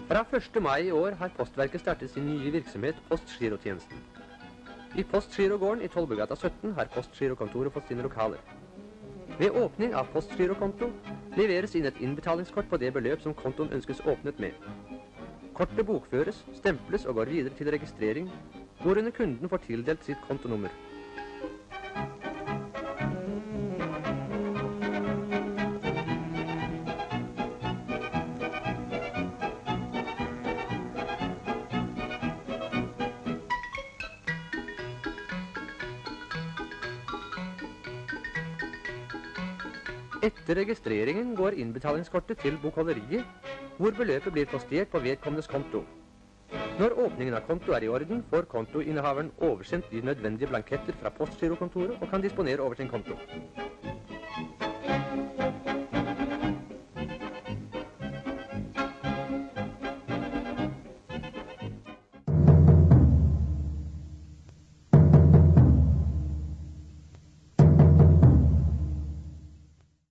Fra 1. mai i år har Postverket startet sin nye virksomhet, Postgirotjenesten. I Postgirogården i Tollbugata 17 har Postgirokontoret fått sine lokaler. Ved åpning av Postgirokonto leveres inn et innbetalingskort på det beløp som kontoen ønskes åpnet med. Kortet bokføres, stemples og går videre til registrering, hvorunder kunden får tildelt sitt kontonummer. Etter registreringen går innbetalingskortet til bokholderiet, hvor beløpet blir postert på vedkommendes konto. Når åpningen av konto er i orden, får kontoinnehaveren oversendt de nødvendige blanketter fra Postgirokontoret og kan disponere over sin konto.